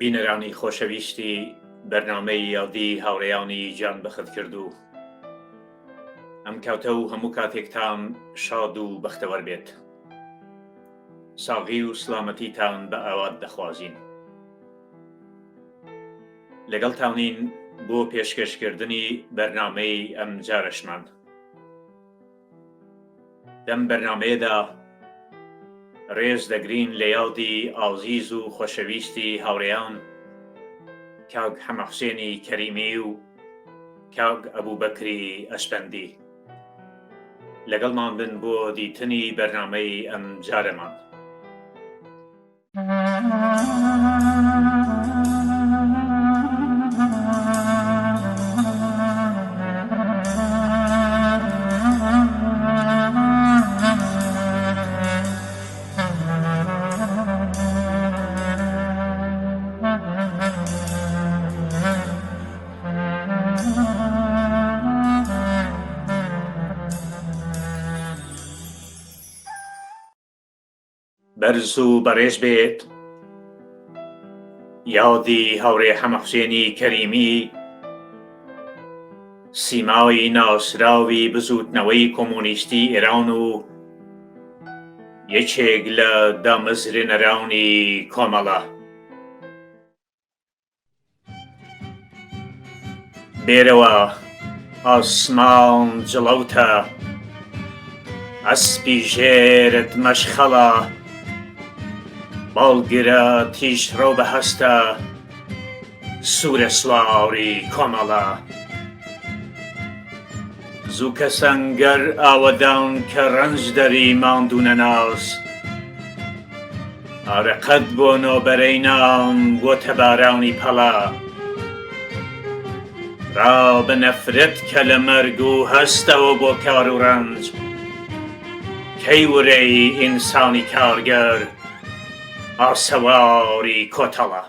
بینەرانی خۆشەویستی بەرنامەی یادی هاوڕێیانی گیان بەخت کردو. ئەم کاتە و هەموو کاتێکتان شاد و بەختەوەر بێت. ساغی و سلامەتیتان بە ئاوات دەخوازین. لەگەڵتانین بۆ پێشکەشکردنی بەرنامەی ئەم جارەشمان. دەم بەرنامەیەدا ڕێز دەگرین لە یادی ئازیز و خۆشەویستی هاوڕێیان کاک حەمەحوسێنی کەریمی و کاک ئەبووبەکری ئەسپەندی. لەگەڵمان بن بۆ دیتنی بەرنامەی ئەم جارەمان. بەرز و بەڕێز بێت یادی هاوڕێ حەمەحوسێنی کەریمی، سیمای ناسراوی بزوتنەوەی کۆمۆنیستی ئێران و یەکێک لە دامەزرێنەرانی کۆمەڵە. بێرەوە ئاسمان جڵەوتە، ئەسپی ژێرت مەشخەڵە، باڵگرە تیژڕۆ بە هەستە، سوورە سواوری کۆمەڵە. زووکە سەنگەر ئاوەدان کە ڕەنج دەری ماندوونە ناز، ئارەقەت بۆ نۆبەرەینان بۆ تەبارانی پەڵە. ڕا بە نەفرەت کە لە مەرگ و هەستەوە بۆ کار و ڕەنج، کەی ورەی ئینسانی کارگەر ئاسەواری کۆتەڵە.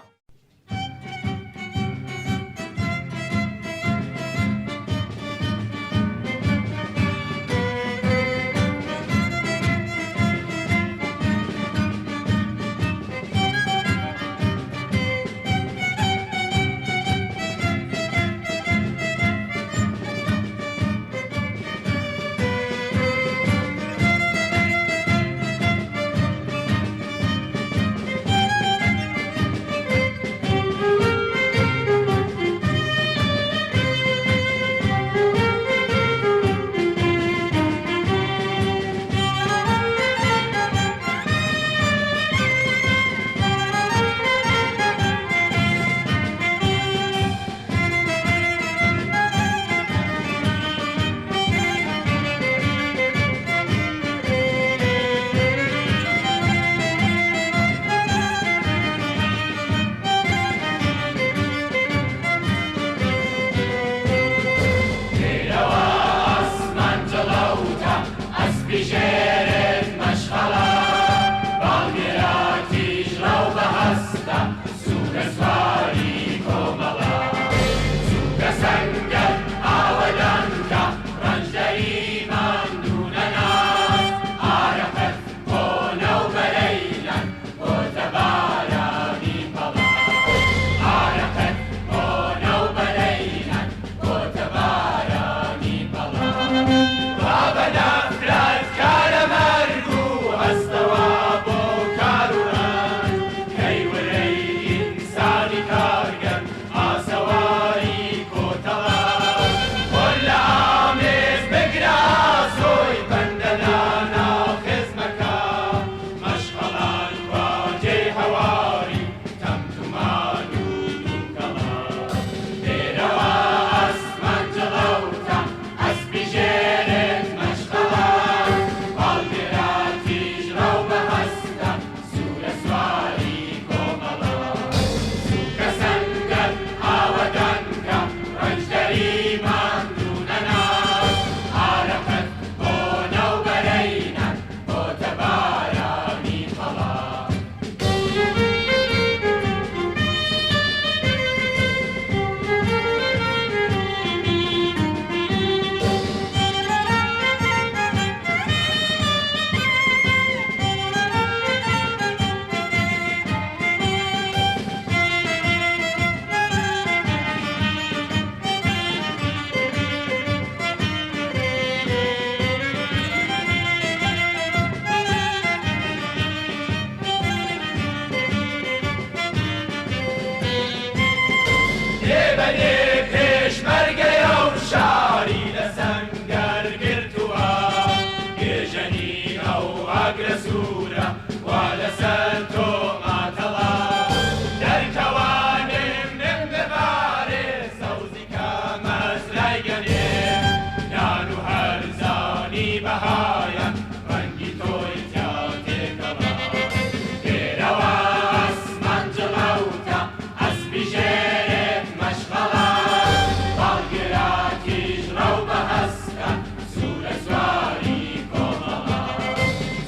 دێبەرێ پێشمەرگەیە و شاری لە سەنگەر گرتووە گێژەنی ئەو ئاگرە سوورە وا لەسەر تۆ ماتەڵا دەرکەوانم نم دەبارێ سەوزی کە مەزرای گەنێ نان و هەرزانی بەهایە ڕەنگی تۆی تیا تێکەڵا دێرەوە ئەسمان جڵەوتە ئەسپی ژێرێت مەشغەڵە باڵگراتیش ڕەو بەهەستە سوورە سواری کۆمەڵە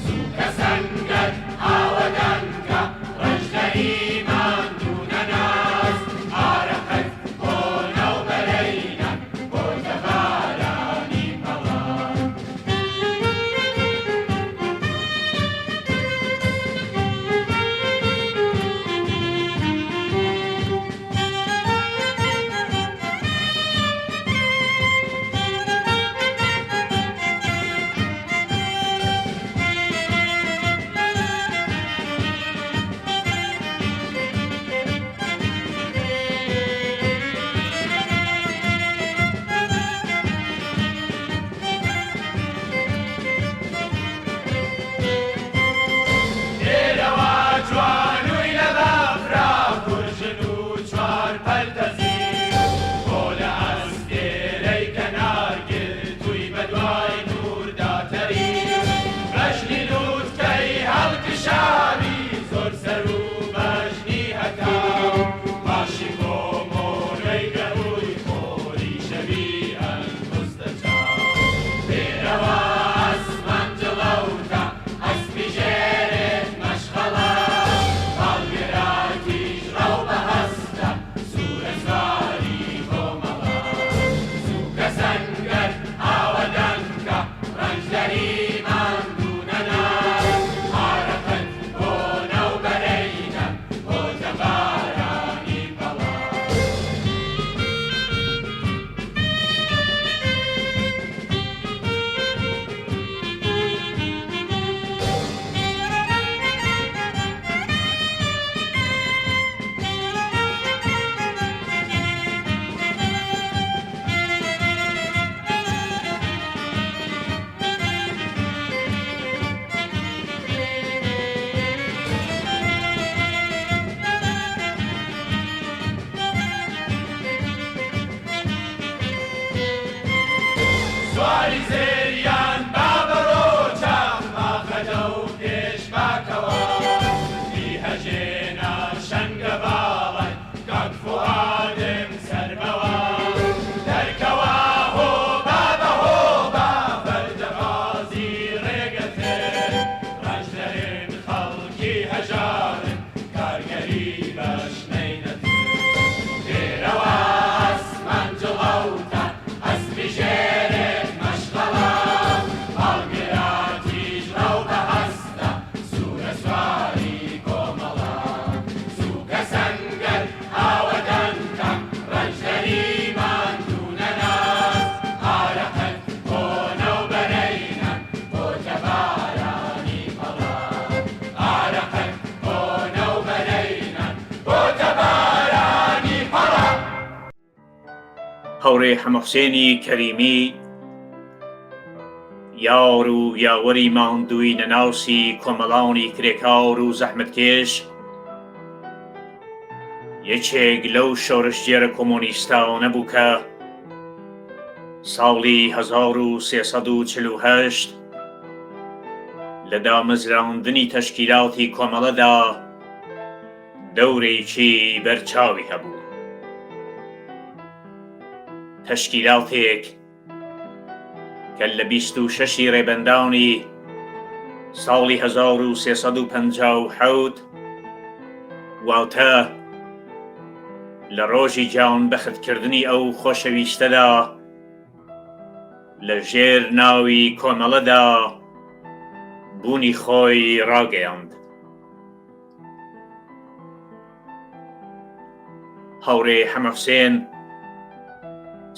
سووکە سەنگەر ئاوەدانکە ڕەشدەری ماندوو نەناز ئارەقەت بۆ نەوبەرەینە بۆتە بارانی پەڵان دێرەوە جوانووی لە بەفرا پورژن و چوار پەلتەزی بۆ لە ئەستێرەی کەنارگرتووی بەدوای دوورداتەری بەژنی لووتکەی هەڵکشاوی زۆر سەر و بەژنی هەتاو باشی کۆمۆرەی گەڕووی خۆری شەوی ئەنگوستە چاو دێرەوە ئەسمان جڵەوتە ئەسپی ژێرێت مەشغەڵە باڵگراتیش ڕەو بەهەستە سوورە سواری کۆمەڵە سووکە سەنگەر ئاوەدانکە ڕەنجدەری ماندوو نەناز ئارەقەت بۆ نەوبەرەینە بۆتە بارانی پەڵان سواری زێریان با بەڕۆچەم ماخەدە و پێشباکەوە دیهەژێنە شەنگە باڵای کاک فوادم سەربەوە دەرکەوە هۆبا بە هۆبا بەردەبازی ڕێگەتر ڕەشدەرن خەڵکی هەژارن کارگەری بەشنەی نەتر دێرەوە ئەسمان جڵەوتە ئەسپی ژێرێت مەشغەڵە باڵگراتیش ڕەو بەهەستە سوورە سواری کۆمەڵە سووکە سەنگەر ئاوەدانکە ڕەنجدەری ماندوو نەناز ئارەقەت بۆ نەوبەرەینە بۆتە بارانی پەڵان ئارەقەت بۆ نەوبەرەینە بۆتە بارانی پەڵان هەورێ حەمەحوسێنی کەریمی یار و یاوەری ماندووی نەناوسی کۆمەڵانی کرێکار و زەحمەتکێش یەکێک لەو شۆڕشجێرە کۆمۆنیستانە بوو کە ساڵی 1348 لە دامەزراندنی تەشکیلاتی کۆمەڵەدا دەورێکی بەرچاوی هەبوو تەشکیلاتێک کە لە 26 ڕێبەندانی ساڵی 1357 واتە لە ڕۆژی جیان بەختکردنی ئەو خۆشەویستەدا لە ژێر ناوی کۆمەڵەدا بوونی خۆی ڕاگەیاند. هەورێ حەمەحوسێن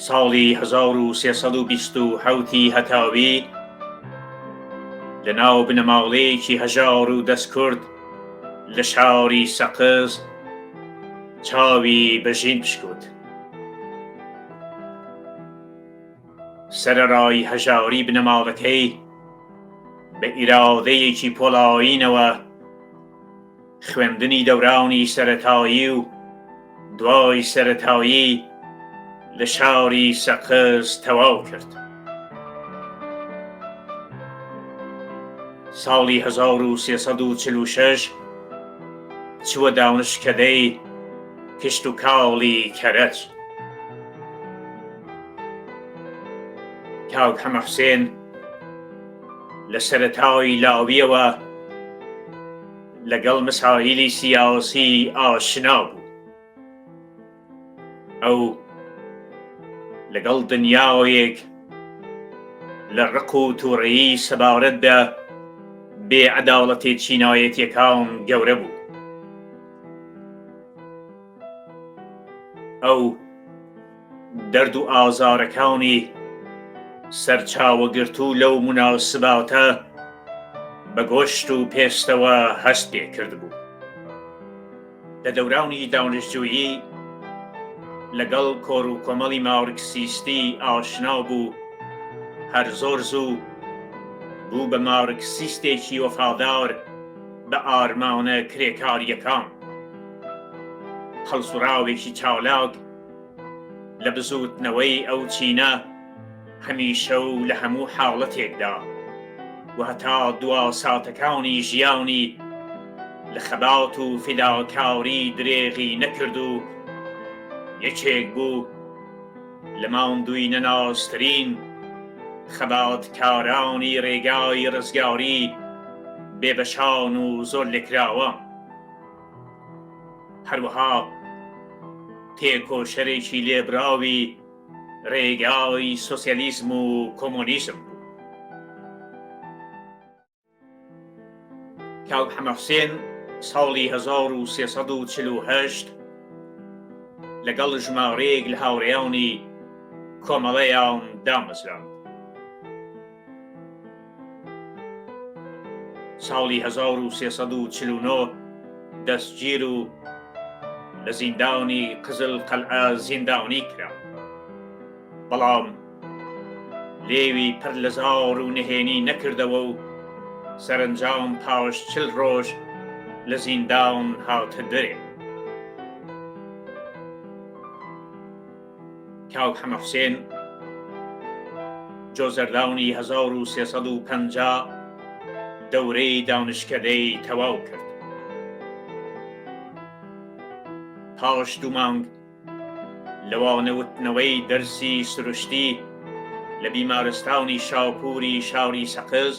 ساڵی 1327 هەتاوی لە ناو بنەماڵەیەکی هەژار و دەستکورد لە شاری سەقز چاوی بەژین پشکوت. سەرەڕای هەژاری بنەماڵەکەی بە ئیرادەیەکی پۆڵاوینەوە خوێندنی دەورانی سەرەتایی و دوای سەرەتایی لە شاری سەقز تەواو کرد. ساڵی 1346 چووە دانشکدەی کشت و کاڵی کەرەج. کاک حەمەحوسێن لە سەرەتای لاویەوە لەگەڵ مەسائیلی سیاسی ئاشنا بوو. ئەو لەگەڵ دنیاوێک لە ڕق و تووڕەیی سەبارەت بە بێعەداڵەتی چینایەتیەکان گەورە بوو. ئەو دەرد و ئازارەکانی سەرچاوەگرتو لەو موناسباتە بە گۆشت و پێستەوە هەست پێ کرد بوو. لە دەورانی دانیشتجویی لەگەڵ کۆڕ و کۆمەڵی مارکسیستی ئاشنا بوو. هەر زۆر زوو بوو بە مارکسیستێکی وەفادار بە ئارمانە کرێکاریەکان. هەڵسوراوێکی چالاک لە بزوتنەوەی ئەو چینە هەمیشە و لە هەموو حاڵەتێکدا و هەتا دوا ساتەکانی ژیانی لە خەبات و فیداکاری درێغی نەکرد و یەکێک بوو لە ماندووی نەناسترین خەباتکارانی ڕێگای ڕزگاری بێبەشان و زۆر لێکراوە. هەروەها تێکۆشەرێکی لێبراوی ڕێگای سۆسیالیزم و کۆمۆنیزم بوو. کاک حەمەحوسێن ساڵی 1348 لەگەڵ ژمارەیەک لە هاوڕێیانی کۆمەڵەیان دامەزراند. ساڵی 1349 دەستگیر و لە زیندانی قزل قەلعە زیندانی کرا، بەڵام لێوی پڕ لە زار و نهێنی نەکردەوە و سەرنجام پاش 40 ڕۆژ لە زیندان هاتە دەرێ. کاک حەمەحوسێن جۆزەردانی 1350 دەورەی دانشکدەی تەواو کرد. پاش 2 مانگ لەوانەوتنەوەی دەرسی سروشتی لە بیمارستانی شاپوری شاری سەقز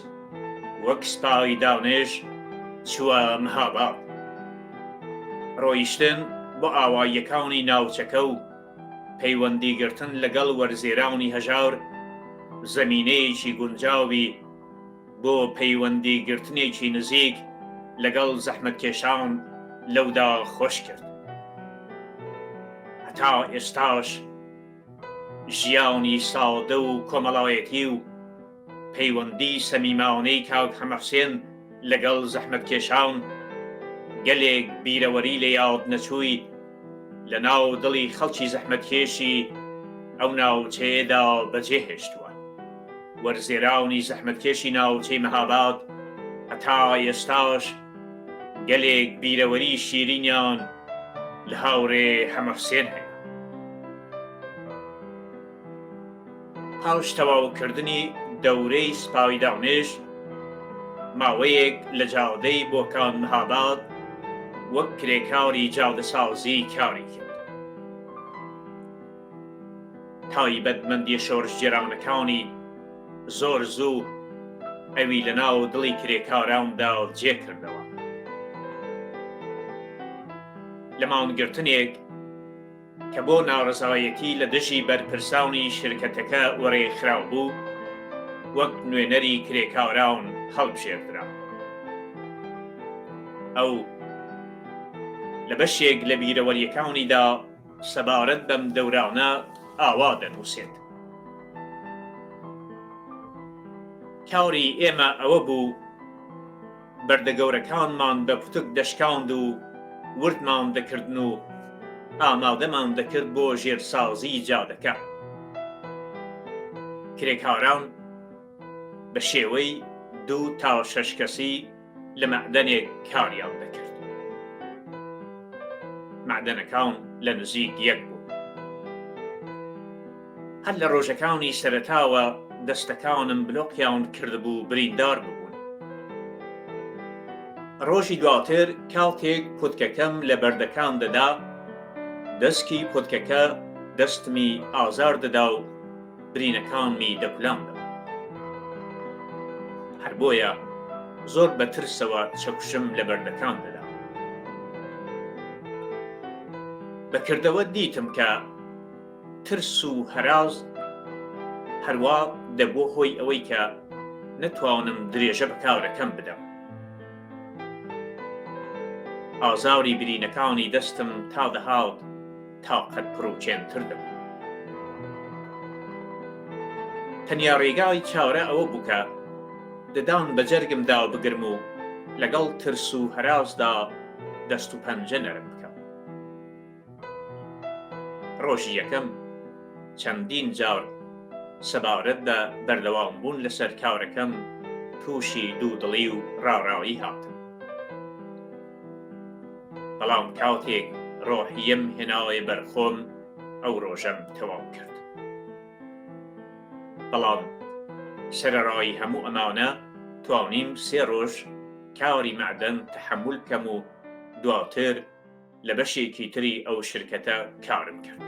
وەک سپای دانش چووە مەهاباد. ڕۆیشتن بۆ ئاواییەکانی ناوچەکە و پەیوەندیگرتن لەگەڵ وەرزێرانی هەژار زەمینەیەکی گونجاوی بۆ پەیوەندیگرتنێکی نزیک لەگەڵ زەحمەتکێشان لەودا خۆش کرد. هەتا ئێستاش ژیانی سادە و کۆمەڵایەتی و پەیوەندی سەمیمانەی کاک حەمەحوسێن لەگەڵ زەحمەتکێشان گەلێک بیرەوەری لە یاد نەچووی لە ناو دڵی خەڵکی زەحمەتکێشی ئەو ناوچەیەدا بەجێهێشتووە. وەرزێرانی زەحمەتکێشی ناوچەی مەهاباد هەتا ئێستاش گەلێک بیرەوەری شیرینیان لە هاوڕێ حەمەحوسێن هەیە. پاش تەواوکردنی دەورەی سپای دانش ماوەیەک لە جادەی بۆکان مەهاباد وەک کرێکاری جادەسازی کاری کرد. تایبەتمەندی شۆڕژگێرانەکانی زۆر زوو ئەوی لە ناو دڵی کرێکاراندا جێ کردەوە. لە ماوەگرتنێک کە بۆ ناڕەزایەتی لە دژی بەرپرسانی شرکەتەکە وەڕێخراو بوو وەک نوێنەری کرێکاران هەڵبژێردرا. ئەو لە بەشێک لە بیرەوەریەکانیدا سەبارەت بەم دەورانە ئاوا دەنووسێت. کاری ئێمە ئەوە بوو بەردەگەورەکانمان بە پوتک دەشکاند و وردمان دەکردن و ئامادەمان دەکرد بۆ ژێرسازی جادەکە. کرێکاران بە شێوەی 2 تا 6 کەسی لە مەعدەنێک کاریان دەکرد. مەعدەنەکان لە نزیک یەک بوو. هەر لە ڕۆژەکانی سەرەتاوە دەستەکانم بلۆقیان کردبوو بریندار ببوون. ڕۆژی دواتر کاتێک پوتکەکەم لە بەردەکان دەدا، دەستکی پوتکەکە دەستمی ئازار دەدا و برینەکانمی دەکولاندا. هەر بۆیە زۆر بە ترسەوە چەکوشم لە بەردەکان دەدا. بەکردەوە دیتم کە ترس و هەراز هەروە دەبوو هۆی ئەوەی کە نەتوانم درێژە بە کارەکەم بدەم. ئازاری برینەکانی دەستم تا دەهات تاقەت پرۆچێنتر دەبوو. تەنیا ڕێگای چارە ئەوە بوو کە ددان بە جەرگمدا بگرم و لەگەڵ ترس و هەرازدا دەست و پەنجە نەرم بکەم. ڕۆژی یەکەم چەندین جار سەبارەت بە بەردەوام بوون لەسەر کارەکەم تووشی دوودڵی و ڕاڕاوی هاتم. بەڵام کاتێک ڕۆحیم هێناوێ بەرخۆم ئەو ڕۆژەم تەواو کرد. بەڵام سەرەڕای هەموو ئەمانە توانیم 3 ڕۆژ کاری مەعدەن تەحەموڵ بکەم و دواتر لە بەشێکی تری ئەو شرکەتە کارم کرد.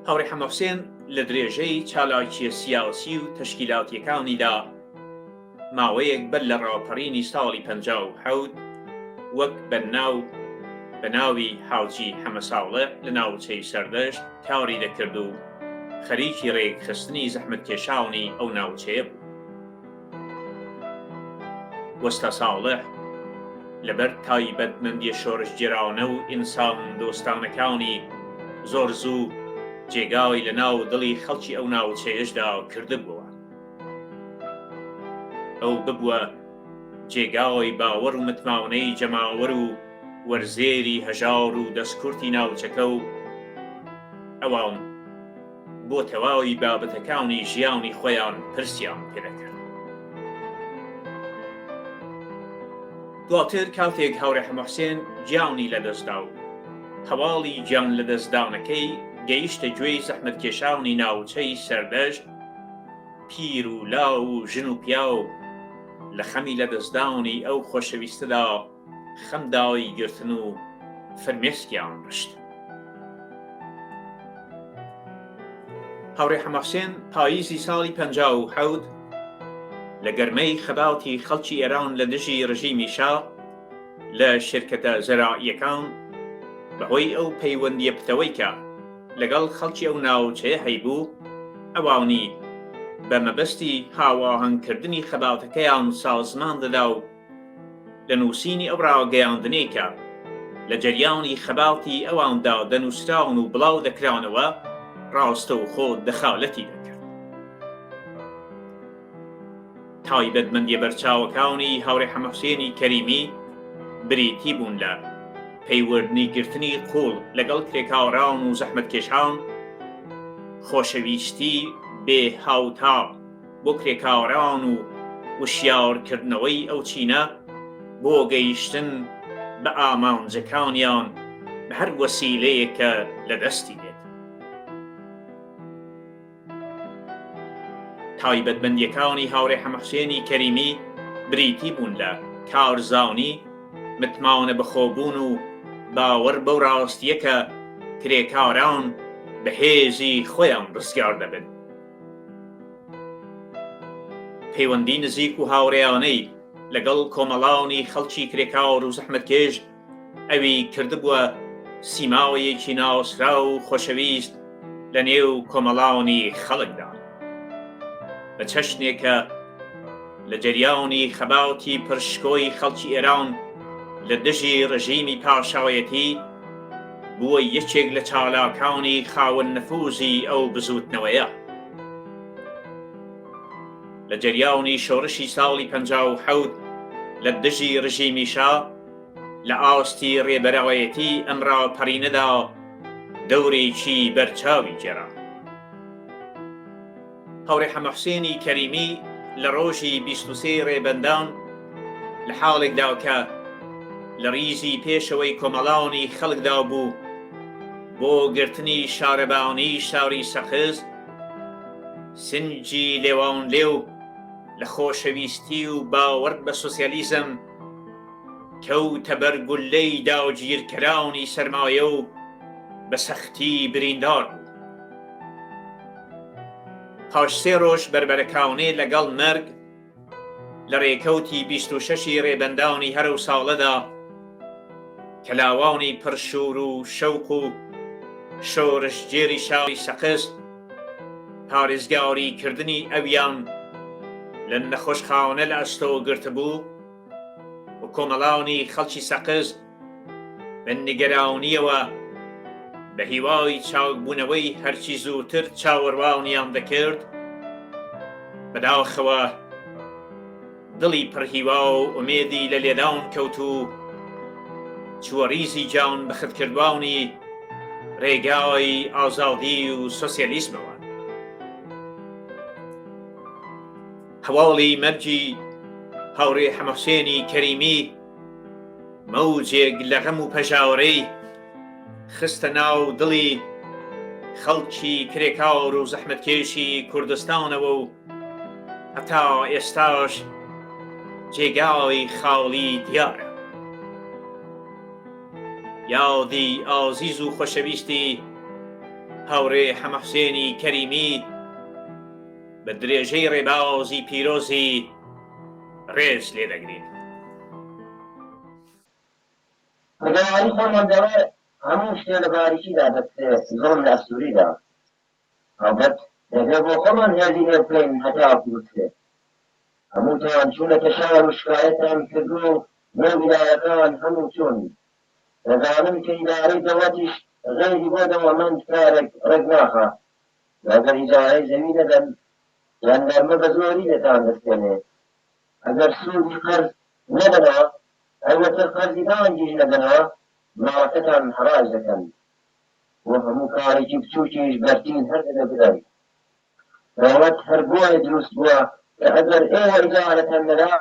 هاوڕێ حەمەحوسێن لە درێژەی چالاکیە سیاسی و تەشکیلاتیەکانیدا ماوەیەک بەر لە ڕاپەڕینی ساڵی 57 وەک بە ناوی حاجی حەمەساڵح لە ناوچەی سەردەشت کاری دەکرد و خەریکی ڕێکخستنی زەحمەتکێشانی ئەو ناوچەیە بوو. وەستا ساڵح لەبەر تایبەتمەندیە شۆڕشجێرانە و ئینسان دۆستانەکانی زۆر زوو جێگای لە ناو دڵی خەڵکی ئەو ناوچەیەشدا کردبووە. ئەو ببووە جێگای باوەڕ و متماونەی جەماوەر و وەرزێری هەژار و دەستکورتی ناوچەکە و ئەوان بۆ تەواوی بابەتەکانی ژیانی خۆیان پرسیان پێدەکرد. دواتر کاتێک هاوڕێ حەمەحوسێن گیانی لەدەستدا و هەواڵی گیان لەدەستدانەکەی گەیشتە گوێی زەحمەتکێشانی ناوچەی سەردەشت، پیر و لاو و ژن و پیا و لە خەمی لەدەستدانی ئەو خۆشەویستەدا خەمداوی گرتن و فرمێسکیان ڕشت. هاوڕێ حەمەحوسێن پاییزی ساڵی 57 لە گەرمەی خەباتی خەڵکی ئێران لە دژی ڕژیمی شا لە شرکەتە زەراعیەکان بەهۆی ئەو پەیوەندیە پتەوەی کە لەگەڵ خەڵکی ئەو ناوچەیە هەیبوو، ئەوانی بە مەبەستی هاواهەنگکردنی خەباتەکەیان سازمان دەدا و لە نووسینی ئەو ڕاگەیاندنەی کە لە جەریانی خەباتی ئەواندا دەنووسراون و بڵاو دەکرانەوە ڕاستە و خۆ دەخالەتی دەکرد. تایبەتمەندیە بەرچاوەکانی هاوڕێ حەمەحوسێنی کەریمی بریتی بوون لە پەیوەردنی گرتنی قوڵ لەگەڵ کرێکاوەڕان و زەحمەتکێشان، خۆشەویستی بێ هاوتا بۆ کرێکاوەڕان و وشیارکردنەوەی ئەو چینە بۆ گەیشتن بە ئامانجەکانیان بە هەر وەسیلەیەکە لە دەستی بێت. تایبەتمەندیەکانی هاوڕێ حەمەحوسێنی کەریمی بریتی بوون لە کارزانی، متمانە بەخۆبوون و باوەڕ بەو ڕاستیە کە کرێکاران بە هێزی خۆیان ڕزگار دەبن. پەیوەندی نزیک و هاوڕێیانەی لەگەڵ کۆمەڵانی خەڵکی کرێکاوەڕ و زەحمەتکێش ئەوی کردبووە سیماوەیەکی ناوەسرا و خۆشەویست لە نێو کۆمەڵانی خەڵکدا. بە چەشنێکە لە جەریانی خەباتی پرشکۆی خەڵکی ئێران لە دژی ڕژیمی پاشایەتی بووە یەکێک لە چالاکانی خاوەن نەفوزی ئەو بزوتنەوەیە. لە جەریانی شۆڕشی ساڵی 57 لە دژی ڕژیمی شا لە ئاستی ڕێبەرەوەیەتی ئەم ڕاپەڕینەدا دەورێکی بەرچاوی جێرا. هاوڕێ حەمەحوسێنی کەریمی لە ڕۆژی 23 ڕێبەندان لە حاڵێکدا کە لە ڕیزی پێشەوەی کۆمەڵاوانی خەڵکدا بوو بۆ گرتنی شارەبانی شاری سەقز، سنجی لێوان لێو لە خۆشەویستی و باوەڕ بە سۆسیالیزم کەوتە بەر گوللەی داوگیرکەرانی سەرمایە و بە سەختی بریندار بوو. پاش 3 ڕۆژ بربەرەکاونێ لەگەڵ مەرگ لە ڕێکەوتی 26 ڕێبەندانی هەرو ساڵەدا کەلاوانی پرشور و شەوق و شۆرشجێری شاری سەقز پارێزگاری کردنی ئەویان لە نەخۆشخانە لە ئەستۆ گرتبوو و کۆمەڵانی خەڵکی سەقز بە نیگەرانیەوە بە هیوای چاکبوونەوەی هەرچی زووتر چاوەڕوانیان دەکرد، بەداخەوە دڵی پڕهیوا و ئومێدی لە لێدان کەوت و چووە ریزی جان بە خەتکردوانی ڕێگای ئازادی و سۆسیالیزمەوە. هەواڵی مەرجی هاوڕێ حەمەحوسێنی کەریمی مەوجێک لە غەم و پەژاوەرەی خستە ناو دڵی خەڵکی کرێکاور و زەحمەتکێشی کوردستانەوە و هەتا ئێستاش جێگای خاڵی دیارە. یادی ئازیز و خۆشەویستی هاوڕێ حەمەحوسێنی کەریمی بە درێژەی ڕێبازی پیرۆزی ڕێز لێ دەگرین. بەداوایی خۆمان دەوێت هەموو شتێ لە باریکیدا دەستێت زۆر لە ئەسووریدا هەڵبەت دەبێت بۆ خۆمان هێزی لێ بکەین هەتا بکوترێت. هەمووتان چوونەتە شار و شکایەتان کردو و نێو ویلایەتان هەموو چوونی. دەزانم کە ئیدارەی دەوڵەتیش غەیری بۆ دەوڵەمەند کارێک ڕێک ناخات. ئەگەر ئیجارەی زەوی دەدەن ژاندارمە بە زۆری دەتان دەستێنێت. ئەگەر سوودی قەرز نەدەنەوە ئەوەتر قەرزی بانگیش نەدەنەوە ماڵەکەتان حەراج دەکەن بۆ هەموو کارێکی بچووکیش بەرتین هەر دەبدەن. دەوڵەت هەر بۆیە دروست بووە کە ئەگەر ئێوە ئیجارەتان نەدا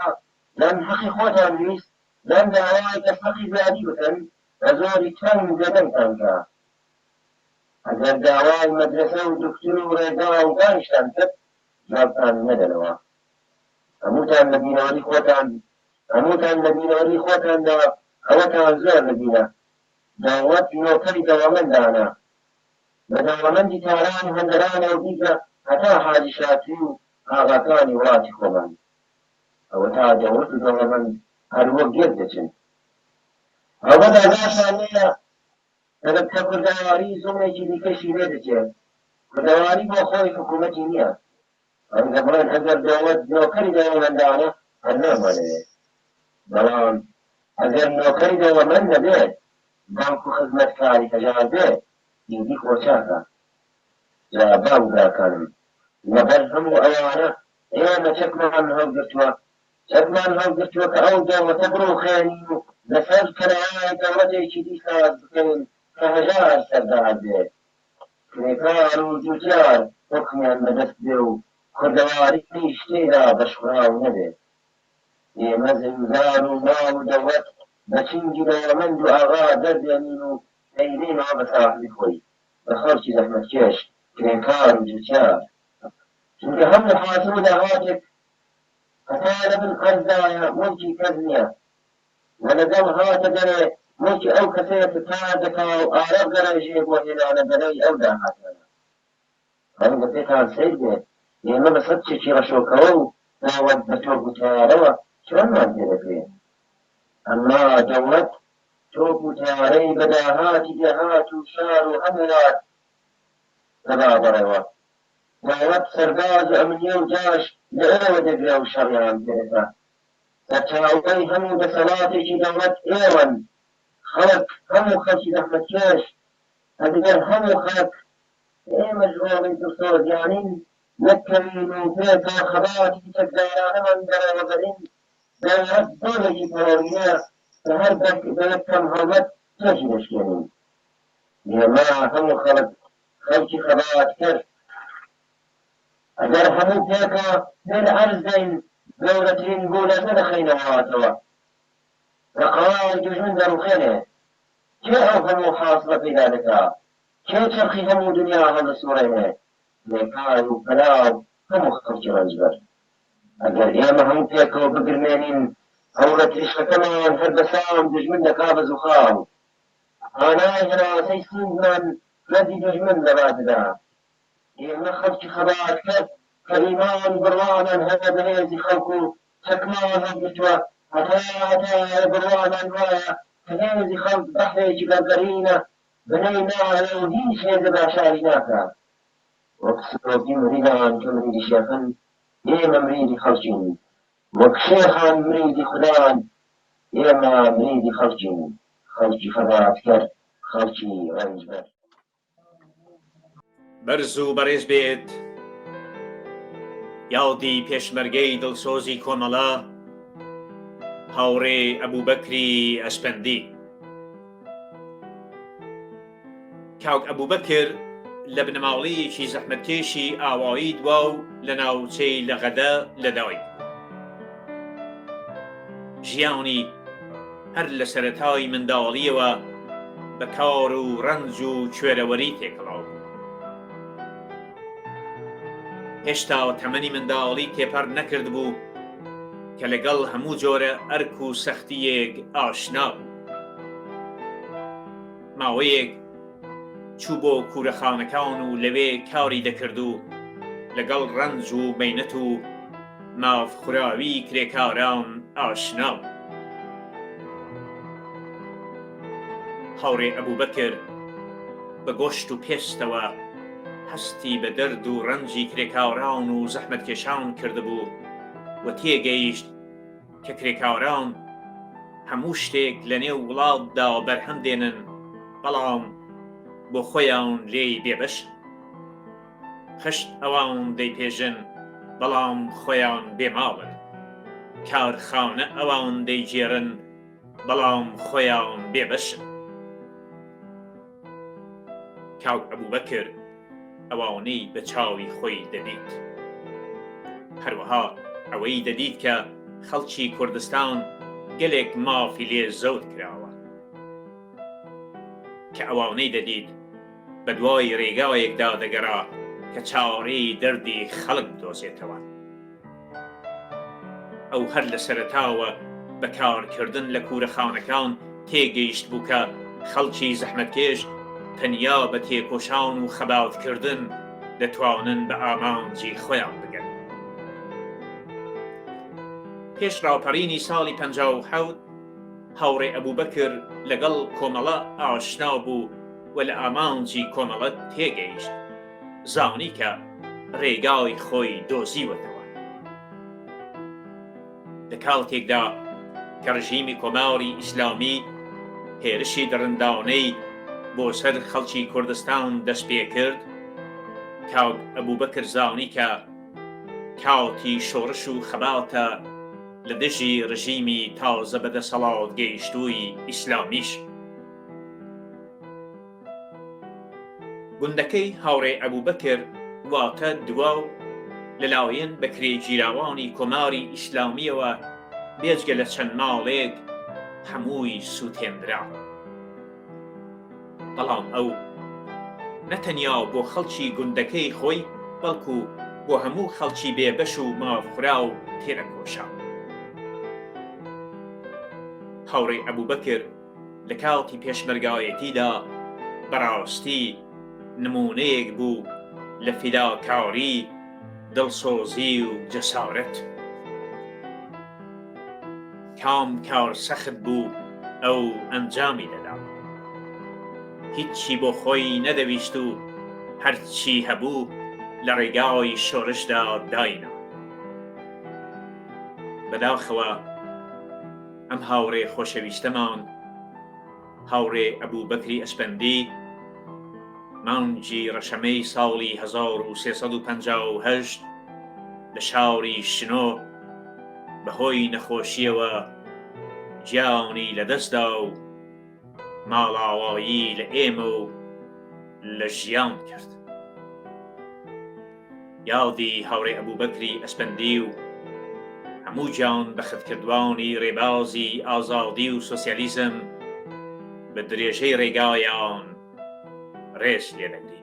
لەم حەقی خۆتان ویست لەم داوای کە حەقی زیادی بکەن بە زۆری تەنگ زەدەنتان کە. ئەگەر داوای مەدرسە و دکتور و ڕێگا و دانیشتان کرد جوابتان نەدەنەوە. هەمووتان لە بینەوەری خۆتاندا ئەوەتان زۆر لەبینە. دەوڵەت نۆکەری دەوڵەمەندانە بە دەوڵەمەندی تاران و هەندەرانە و دیکە هەتا حاجی شاتی و ئاغاکانی وڵاتی خۆمان. ئەوە تا دەوڵەت و دەوڵەمەند هەروەک گێر دەچن. ئەوە داگاشان لێیە کە کوردەواری زۆرێکی دیکەشی لێ دەچێت. کوردەواری بۆ خۆی حکوومەتی نییە. دەبڵێن ئەگەر دەوڵەت نۆکەری دەوڵەمەندانە هەر نامانەوێت. بەڵام ئەگەر نۆکەری دەوڵەمەند نەبێت بانک و خزمەتکاری هەژار بێت ئیدی خۆچاکە. جا باوگاکانم لەبەر هەموو ئەوانە ئێمە چەکمان هەڵگرتووە کە ئەو دەوڵەتە بڕۆخێنین و لەسەر کەرایای دەوڵەتێکی دیساز بکەین کە هەژار سەردار بێت. کرێکار و جوتیار حکمیان بەدەست بێ و کوردەواری شتێدا بەشخراو نەبێت. ئێمە زەوزار و ماڵ و دەوڵەت بە چنگی دەوڵەمەند و ئاغا دەردێنین و دەیدەینەوە بە ساحلی خۆی بە خەڵکی زەحمەتکێش کرێکار و جوتیار. چونکە هەم لە حاصل و داهاتێک هەتا لەبن قەرزدایە مڵکی کەس نییە و لەگەڵ هاتە دەرێ مڵکی ئەو کەسەیە کار دەکا و ئارەق دەڕێژێ بۆ هێنانە بەرەی ئەو داهاتانە. هەنگە پێتان سەیر بێت ئێمە بە سەد چێکی ڕەشۆکەوە و داوەت بە تۆ گوتارەوە چۆنمان پێ دەکرێت. ئەمما دەوڵەت تۆپ و تارەی بەداهاتی دەهات و شار و هەمووات دەبابڕێەوە. دەوڵەت سەرباز و ئەمنیە و جاش لە ئێوە دەگرێ و شەڕیان پێدەکات. سەرچاوەی هەموو دەسەڵاتێکی دەوڵەت ئێوەن. خەڵک هەموو خەڵکی زەحمەتکێش ئەگەر هەموو خەڵک ئێمەش ڕۆڵی دڵسۆزیانین نەکەوین و پێکا خەباتی تەکدارانەمان دەرەوەبەرین دەوڵەت دۆڵێکی پەرۆنیە کە هەر بەیەکەم هەڵمەت تێکی دەشکێنین. ئێمە هەموو خەڵکی خەبات کرد ئەگەر هەموو پێکە لێر عەرزدەین گەورەترین گۆلەکە دەخەینەوەتەوە ڕقەوای دوژمن دەڕوخێنێ کێ ئەو هەموو حاصلە پەیدا دەکا کێ چرخی هەموو دنیا هەڵدەسوڕێنێ لێکار و پەلاو هەموو خەڵکی ڕەنجبەر ئەگەر ئێمە هەموو پێکەوە بگرمێنین هەوڵە تریشەکەمان هەر بەسام دژمن دەکا بە زوخاو ئانای هەناسەی سینگمان ردی دژمن دەباتدا ئێمە خەڵکی خەبات کرد کە ئیمان بڕوانان هەیە بەهێزی خەڵکو و چەکمان هەڵگرتووە هەتا بڕوانان وایە کە هێزی خەڵک بەحرێکی بەربەرینە بنەی ناوێ و هیچ هێزە باشاری ناکات وەک سرۆکی مریدان کە مریدی شێخن ئێمە مریدی خەڵکین وەک شێخان مریدی خوددان ئێمە مریدی خەڵکین خەڵکی خەبات کرد خەڵکی ڕەنجبەر بەرز و بەڕێز بێت یاڵی پێشمەرگەی دڵسۆزی کۆمەڵە هاوڕێ ئەبوبەکری ئەسپەندی کاک ئەبوبەکر لە بنەماڵەیەکی زەحمەتکێشی ئاوایی دوا و لە ناوچەی لەغەدە لەدایک ژیانی هەر لە سەرەتای منداڵیەوە بە کار و ڕەنج و کوێرەوەری تێکەڵاو بوو هێشتا تەمەنی منداڵی تێپەر نەکرد بوو کە لەگەڵ هەموو جۆرە ئەرک و سەختیەک ئاشنا بوو ماوەیەک چوو بۆ کوورەخانەکان و لەوێ کاری دەکرد و لەگەڵ ڕەنج و بەینەت و مافخوراوی کرێکاران ئاشنا بوو هاوڕێ ئەبوبەکر بە گۆشت و پێستەوە هەستی بە دەرد و ڕەنجی کرێکاران و زەحمەتکێشان کردبوو و تێگەیشت کە کرێکاران هەموو شتێک لە نێو وڵاتدا بەرهەم دێنن بەڵام بۆ خۆیان لێی بێبەش خشت ئەوان دەیپێژن بەڵام خۆیان بێماڵن کارخانە ئەوان دەیگێڕن بەڵام خۆیان بێبەشن کاک ئەبوبەکر ئەوانەی بە چاوی خۆی دەدیت هەروەها ئەوەی دەدیت کە خەڵکی کوردستان گەلێک مافی لێ زەوت کراوە کە ئەوانەی دەدیت بە دوای ڕێگایەکدا دەگەڕا کە چاوەڕێی دەردی خەڵک دۆزێتەوە ئەو هەر لە سەرەتاوە بەکارکردن لە کوورەخانەکان تێگەیشت بوو کە خەڵکی زەحمەتکێش تەنیا بە تێکۆشان و خەباتکردن دەتوانن بە ئامانجی خۆیان بگەن پێش ڕاوپەڕینی ساڵی 57 هاوڕێ ئەبوبەکر لەگەڵ کۆمەڵە ئاشنا بوو و لە ئامانجی کۆمەڵە تێگەیشت زانی کە ڕێگای خۆی دۆزیوەتەوە لە کاتێکدا کە ڕژیمی کۆماری ئیسلامی هێرشی دڕندانەی بۆ سەر خەڵکی کوردستان دەست پێ کرد کاک ئەبوبەکر زانی کە کاتی شۆڕش و خەباتە لە دژی ڕژیمی تازە بەدەسەڵات گەیشتووی ئیسلامیش گوندەکەی هاوڕێ ئەبوبەکر واتە دواو لەلایەن بەکرێگیراوانی کۆماری ئیسلامیەوە بێجگە لە چەند ماڵێک هەمووی سووتێنرا بەڵام ئەو نەتەنیا بۆ خەڵکی گوندەکەی خۆی بەڵکو بۆ هەموو خەڵکی بێبەش و مافخورا و تێرەکۆشا هاوڕێ ئەبوبەکر لە کاتی پێشمەرگایەتیدا بەڕاستی نمونەیەک بوو لە فیداکاری دڵسۆزی و جەسارەت کام کار سەخت بوو ئەو ئەنجامی دەدا هیچی بۆ خۆی نەدەویست و هەرچی هەبوو لە ڕێگای شۆڕشدا داینە بەداخەوە ئەم هاوڕێ خۆشەویستەمان هاوڕێ ئەبوبەکری ئەسپەندی مانگی ڕەشەمەی ساڵی 1358 لە شاوری شنۆ بەهۆی نەخۆشیەوە گیانی لەدەستدا و ماڵاوایی لە ئێمە و لە ژیان کرد. یادی هاوڕێ ئەبووبەکری ئەسپەندی و هەموو جان بەخەتکردوانی ڕێبازی ئازادی و سۆسیالیزم بە درێژەی ڕێگایان ڕێز لێدەگرید.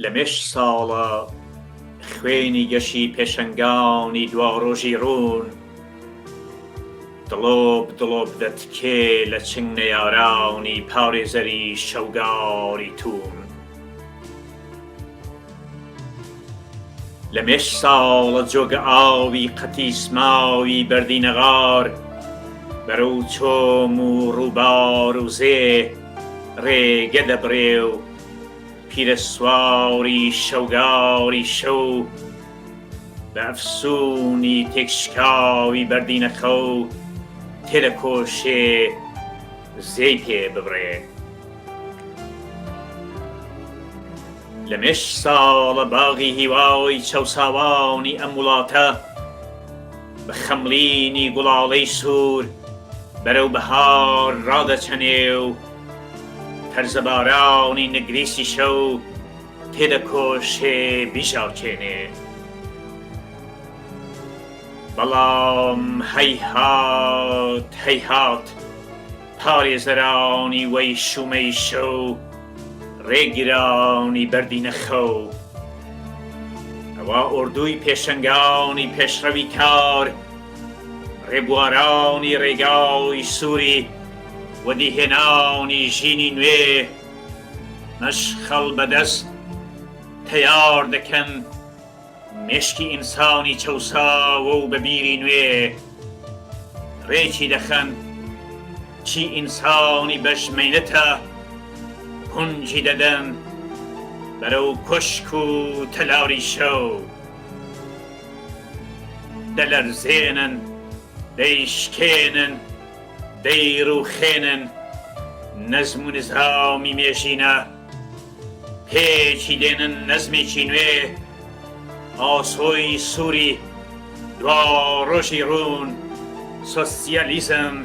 لەمێش ساڵە خوێنی گەشی پێشەنگانی دواڕۆژی ڕوون دڵۆب دڵۆب دەتکێ لە چنگ نەیارانی پارێزەری شەوگاری تون. لەمێش ساڵە جۆگە ئاوی قەتیسماوی بەردینەغار بەرەو چۆم و ڕووبار و زێ ڕێگە دەبڕێ و پیرە سواوری شەوگاری شەو بە ئەفسوونی تێکشکاوی بەردینەخە و تێرە کۆشێ زێی پێ ببڕێ. لەمێش ساڵە باغی هیواوی چەوساوانی ئەم وڵاتە بە خەملینی گوڵاڵەی سوور بەرەو بەهار ڕادەچەنێ و تەرزەبارانی نگریسی شەو تێدە کۆشێ بیژاوچێنێ. بەڵام هەیهات هەیهات پارێزەرانی وەی شومەی شەو ڕێگیرانی بەردینەخە و ئەوە ئوردوی پێشەنگانی پێشڕەوی کار ڕێبوارانی ڕێگاوی سووری وەدیهێنانی ژینی نوێ مەشخەڵ بەدەست تەیار دەکەن مێشکی ئینسانی چەوساوە و بەبیری نوێ ڕێکی دەخەن چی ئینسانی بەشمەینەتە هونجی دەدەن بەرەو کۆشک و تەلاوری شەو دەلەرزێنن دەیشکێنن دەیڕوخێنن نەزم و نزامی مێژینە پێچی دێنن نەزمێکی نوێ ئاسۆی سووری دوا ڕۆژی ڕوون سۆسیالیزم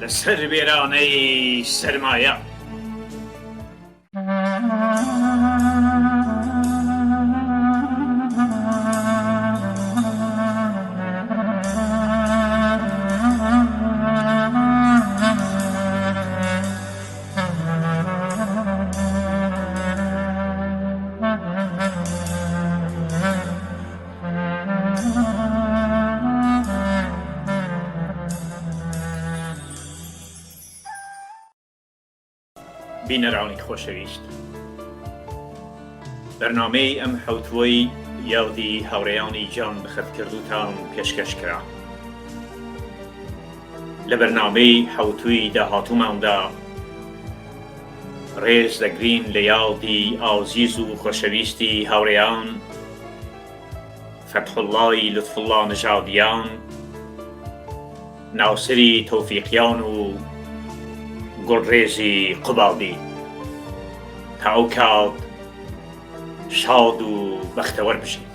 لەسەر وێرانەی سەرمایە. بینەرانی خۆشەویست بەرنامەی ئەم حەوتوەی یاودی هاوڕێیانی جان بەخەتکردوتان پێشکەشکرا لە بەرنامەی حەوتوی داهاتووماندا ڕێز دەگرین لە یاودی ئازیز و خۆشەویستی هاوڕێیان فەتحوڵڵای لوتفوڵڵا نژادیان، ناوسری تەوفیقیان و گوڵڕێزی قوبادی تا ئەو کات شاد و بەختەوەر بژین.